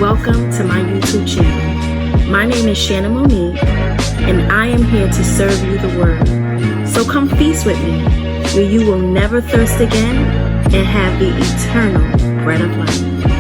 welcome to my YouTube channel. My name is Shanna Monique, and I am here to serve you the word. So come feast with me, where you will never thirst again and have the eternal bread of life.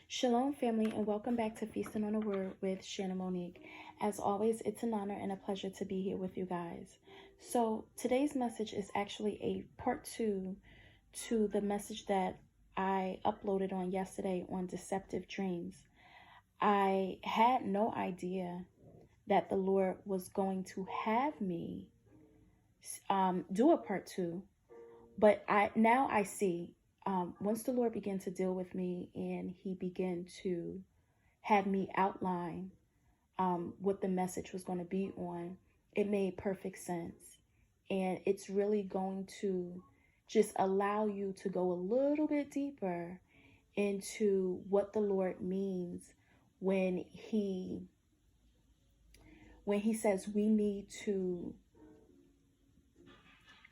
Shalom, family, and welcome back to Feasting on the Word with Shanna Monique. As always, it's an honor and a pleasure to be here with you guys. So today's message is actually a part 2 to the message that I uploaded on yesterday on Deceptive Dreams. I had no idea that the Lord was going to have me do a part 2, but now I see. Once the Lord began to deal with me and he began to have me outline what the message was going to be on, it made perfect sense. And it's really going to just allow you to go a little bit deeper into what the Lord means when he says we need to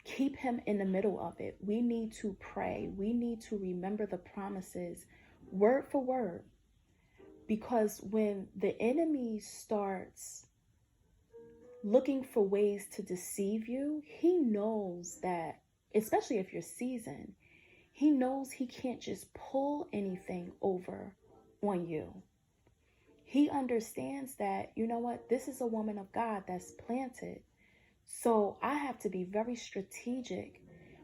keep him in the middle of it. We need to pray. We need to remember the promises word for word. Because when the enemy starts looking for ways to deceive you, he knows that, especially if you're seasoned, he knows he can't just pull anything over on you. He understands that, you know what, this is a woman of God that's planted. So I have to be very strategic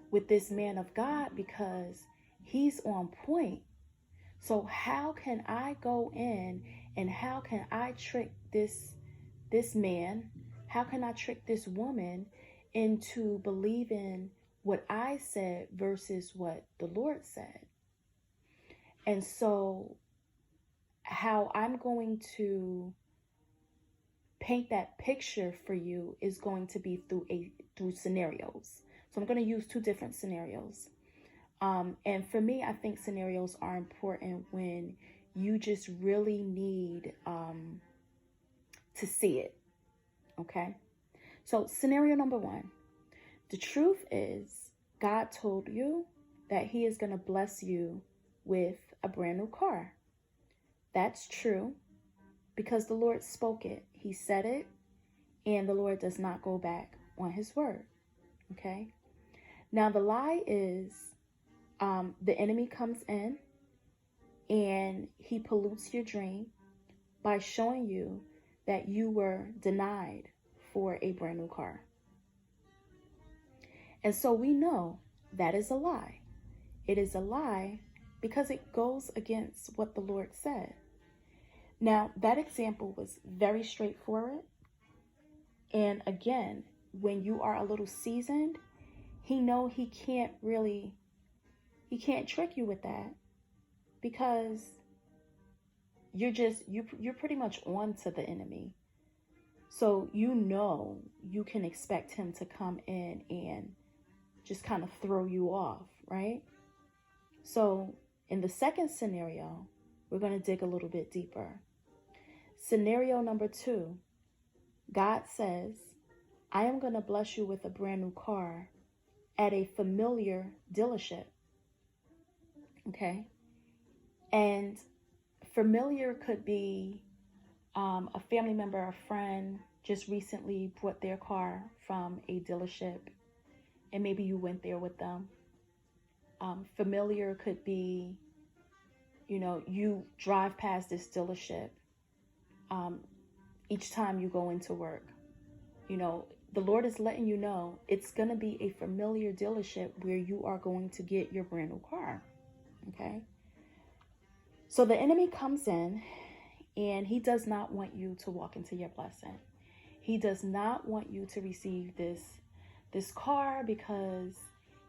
with this man of God because he's on point. So how can I go in and how can I trick this man? How can I trick this woman into believing what I said versus what the Lord said? And so how I'm going to paint that picture for you is going to be through scenarios. So I'm going to use 2 different scenarios. And for me, I think scenarios are important when you just really need to see it. Okay. So scenario number 1, the truth is God told you that he is going to bless you with a brand new car. That's true because the Lord spoke it. He said it, and the Lord does not go back on his word. Okay. Now the lie is the enemy comes in and he pollutes your dream by showing you that you were denied for a brand new car. And so we know that is a lie. It is a lie because it goes against what the Lord said. Now, that example was very straightforward. And again, when you are a little seasoned, he knows he can't trick you with that because you're pretty much on to the enemy. So you know you can expect him to come in and just kind of throw you off, right? So in the second scenario, we're going to dig a little bit deeper. Scenario number 2, God says, I am going to bless you with a brand new car at a familiar dealership. Okay. And familiar could be a family member, a friend just recently brought their car from a dealership and maybe you went there with them. Familiar could be, you drive past this dealership each time you go into work. The Lord is letting you know it's going to be a familiar dealership where you are going to get your brand new car. Okay. So the enemy comes in and he does not want you to walk into your blessing. He does not want you to receive this car because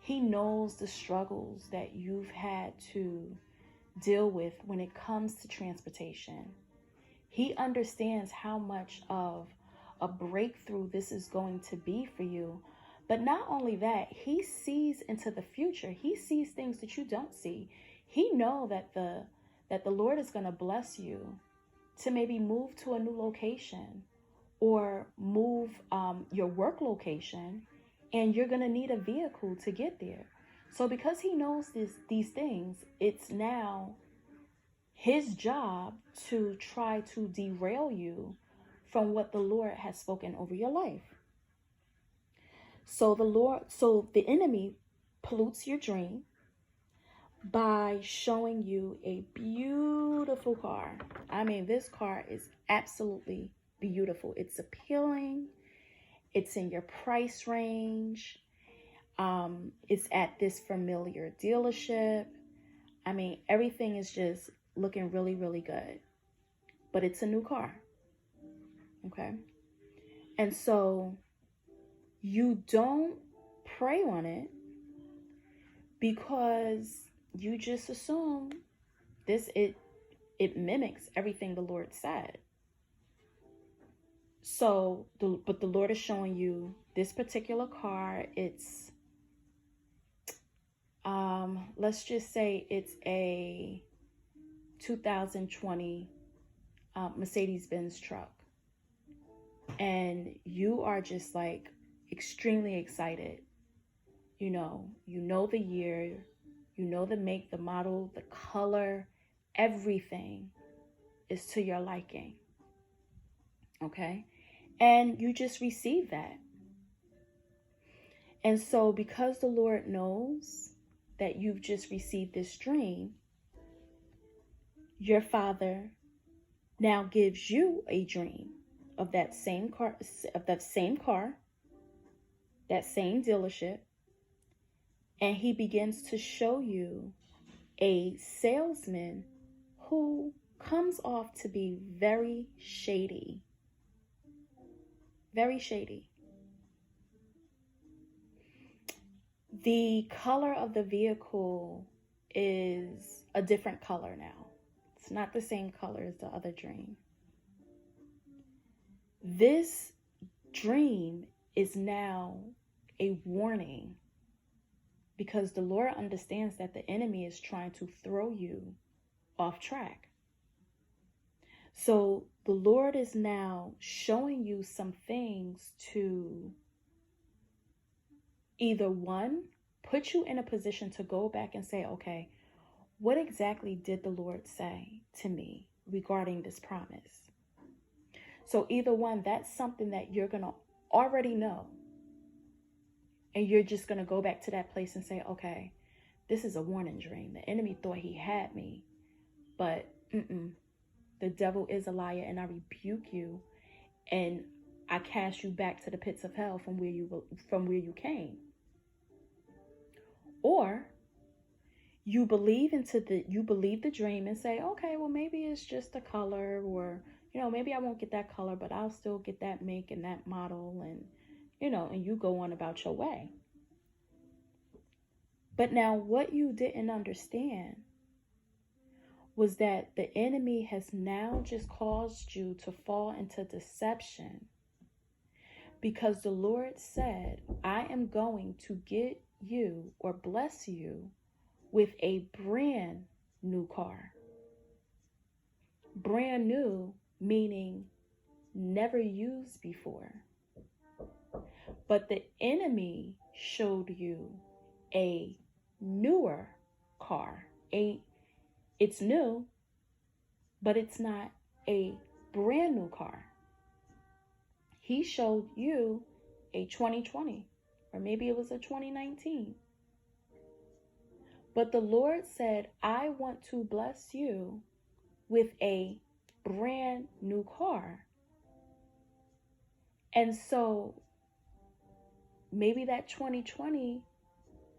he knows the struggles that you've had to deal with when it comes to transportation. He understands how much of a breakthrough this is going to be for you. But not only that, he sees into the future. He sees things that you don't see. He knows that the Lord is going to bless you to maybe move to a new location or move your work location, and you're going to need a vehicle to get there. So because he knows these things, it's now his job to try to derail you from what the Lord has spoken over your life. So the enemy pollutes your dream by showing you a beautiful car. I mean, this car is absolutely beautiful. It's appealing. It's in your price range. It's at this familiar dealership. I mean, everything is just looking really, really good. But it's a new car. Okay? And so you don't pray on it because you just assume it mimics everything the Lord said. So, but the Lord is showing you this particular car. It's, let's just say it's a 2020 Mercedes-Benz truck. And you are just like extremely excited. You know the year, you know the make, the model, the color, everything is to your liking. Okay? And you just receive that. And so because the Lord knows that you've just received this dream, your Father now gives you a dream of that same car, that same dealership, and he begins to show you a salesman who comes off to be very shady. Very shady. The color of the vehicle is a different color now. It's not the same color as the other dream. This dream is now a warning because the Lord understands that the enemy is trying to throw you off track. So the Lord is now showing you some things to either one, put you in a position to go back and say, okay, what exactly did the Lord say to me regarding this promise? So either one, that's something that you're going to already know. And you're just going to go back to that place and say, okay, this is a warning dream. The enemy thought he had me, but the devil is a liar, and I rebuke you, and I cast you back to the pits of hell from where you came. Or you believe the dream and say, okay, well, maybe it's just the color, or maybe I won't get that color, but I'll still get that make and that model, and and you go on about your way. But now what you didn't understand was that the enemy has now just caused you to fall into deception, because the Lord said, I am going to get you or bless you with a brand new car. Brand new meaning never used before. But the enemy showed you a newer car. It's new, but it's not a brand new car. He showed you a 2020, or maybe it was a 2019. But the Lord said, I want to bless you with a brand new car. And so maybe that 2020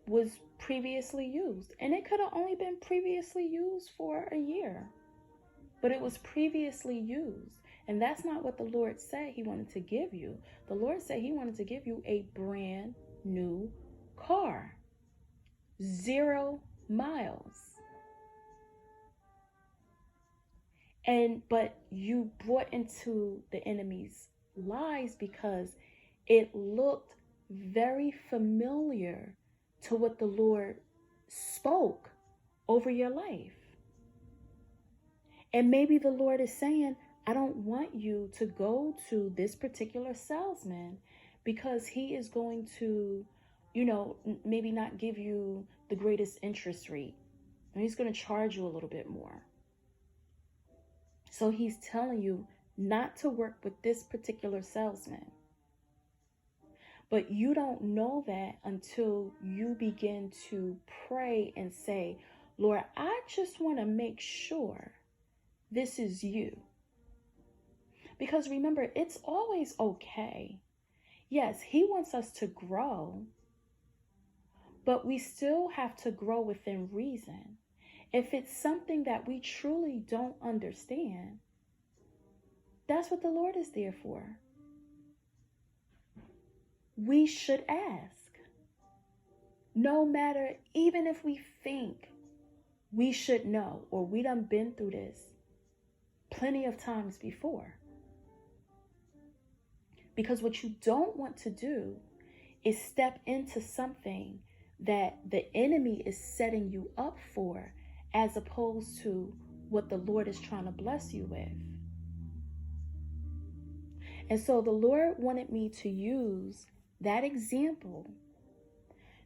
was previously used, and it could have only been previously used for a year, but it was previously used. And that's not what the Lord said he wanted to give you. The Lord said he wanted to give you a brand new car. 0 miles. But you brought into the enemy's lies because it looked very familiar to what the Lord spoke over your life. And maybe the Lord is saying, I don't want you to go to this particular salesman because he is going to, maybe not give you the greatest interest rate. And he's going to charge you a little bit more. So he's telling you not to work with this particular salesman. But you don't know that until you begin to pray and say, Lord, I just want to make sure this is you. Because remember, it's always okay. Yes, he wants us to grow, but we still have to grow within reason. If it's something that we truly don't understand, that's what the Lord is there for. We should ask. No matter, even if we think we should know, or we done been through this plenty of times before. Because what you don't want to do is step into something that the enemy is setting you up for, as opposed to what the Lord is trying to bless you with. And so the Lord wanted me to use that example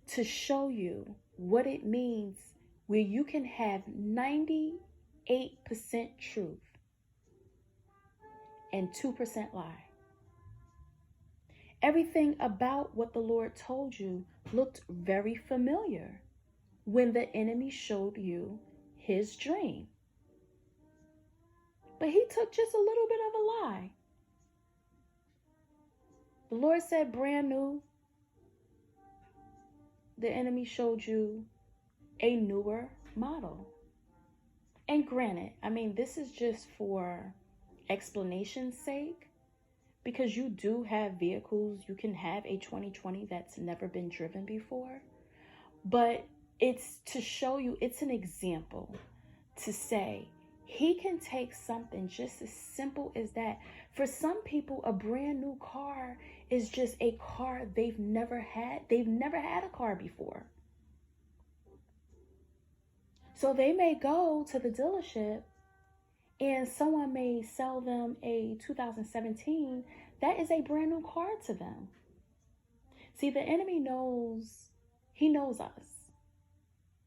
to show you what it means where you can have 98% truth and 2% lie. Everything about what the Lord told you looked very familiar when the enemy showed you his dream. But he took just a little bit of a lie. The Lord said brand new. The enemy showed you a newer model. And granted, this is just for explanation's sake, because you do have vehicles. You can have a 2020 that's never been driven before. But it's to show you, it's an example to say, he can take something just as simple as that. For some people, a brand new car is just a car they've never had. They've never had a car before. So they may go to the dealership and someone may sell them a 2017. That is a brand new car to them. See, the enemy knows, he knows us.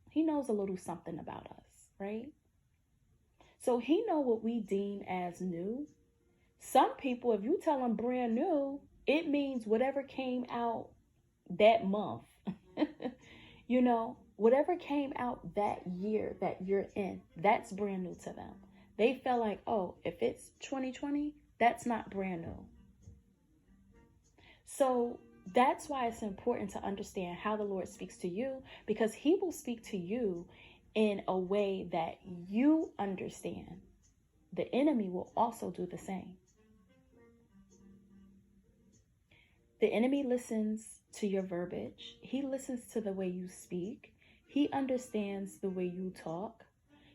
He knows a little something about us, right? So he knows what we deem as new. Some people, if you tell them brand new, it means whatever came out that month. Whatever came out that year that you're in, that's brand new to them. They felt like, oh, if it's 2020, that's not brand new. So that's why it's important to understand how the Lord speaks to you, because he will speak to you in a way that you understand. The enemy will also do the same. The enemy listens to your verbiage. He listens to the way you speak. He understands the way you talk.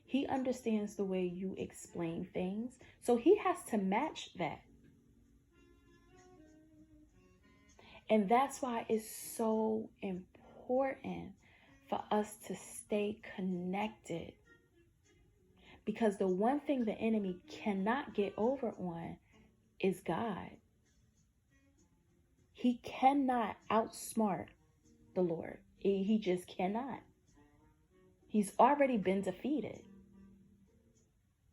He understands the way you explain things. So he has to match that. And that's why it's so important for us to stay connected. Because the one thing the enemy cannot get over on is God. He cannot outsmart the Lord. He just cannot. He's already been defeated.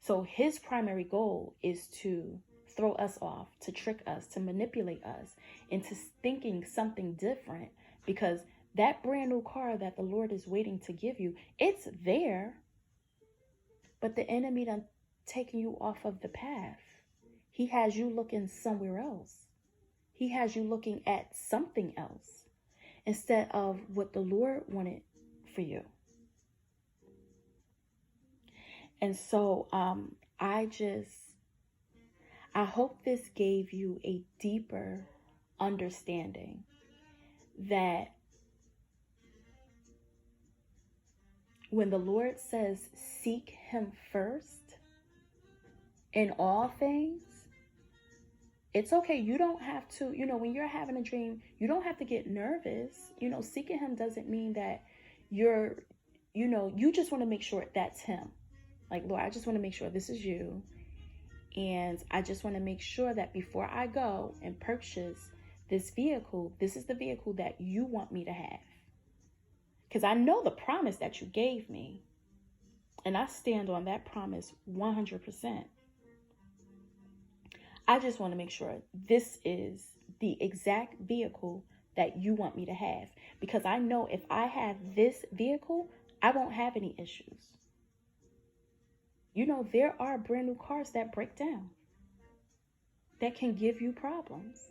So his primary goal is to throw us off, to trick us, to manipulate us into thinking something different, because that brand new car that the Lord is waiting to give you, it's there, but the enemy done taken you off of the path. He has you looking somewhere else. He has you looking at something else instead of what the Lord wanted for you. And so I hope this gave you a deeper understanding that when the Lord says seek him first in all things, it's okay. You don't have to, when you're having a dream, you don't have to get nervous. Seeking him doesn't mean that you just want to make sure that's him. Like, Lord, I just want to make sure this is you. And I just want to make sure that before I go and purchase this vehicle, this is the vehicle that you want me to have. Because I know the promise that you gave me, and I stand on that promise 100%. I just want to make sure this is the exact vehicle that you want me to have. Because I know if I have this vehicle, I won't have any issues. You know, there are brand new cars that break down, that can give you problems.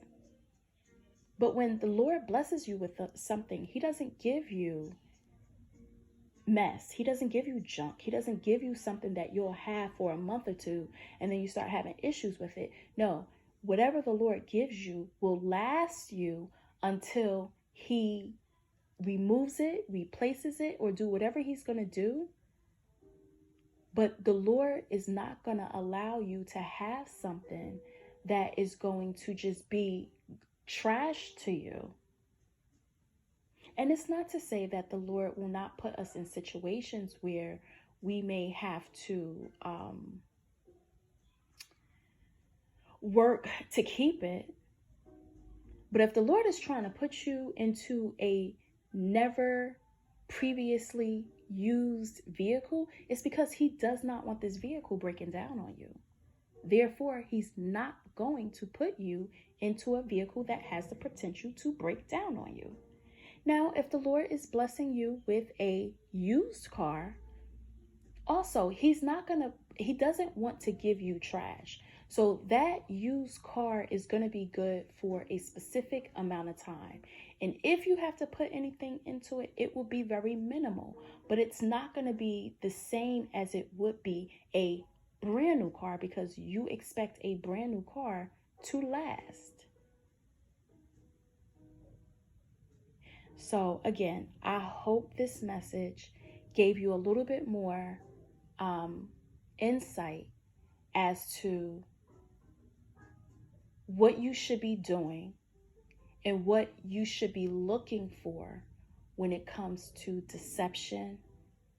But when the Lord blesses you with something, He doesn't give you mess. He doesn't give you junk. He doesn't give you something that you'll have for a month or two and then you start having issues with it. No, whatever the Lord gives you will last you until He removes it, replaces it, or do whatever He's going to do. But the Lord is not going to allow you to have something that is going to just be trash to you. And it's not to say that the Lord will not put us in situations where we may have to work to keep it. But if the Lord is trying to put you into a never previously used vehicle, it's because He does not want this vehicle breaking down on you. Therefore, He's not going to put you into a vehicle that has the potential to break down on you. Now, if the Lord is blessing you with a used car, also, He doesn't want to give you trash. So that used car is going to be good for a specific amount of time. And if you have to put anything into it, it will be very minimal. But it's not going to be the same as it would be a brand new car, because you expect a brand new car to last. So again, I hope this message gave you a little bit more insight as to what you should be doing and what you should be looking for when it comes to deception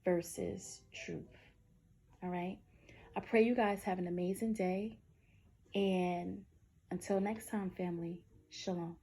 versus truth. All right. I pray you guys have an amazing day. And until next time, family, shalom.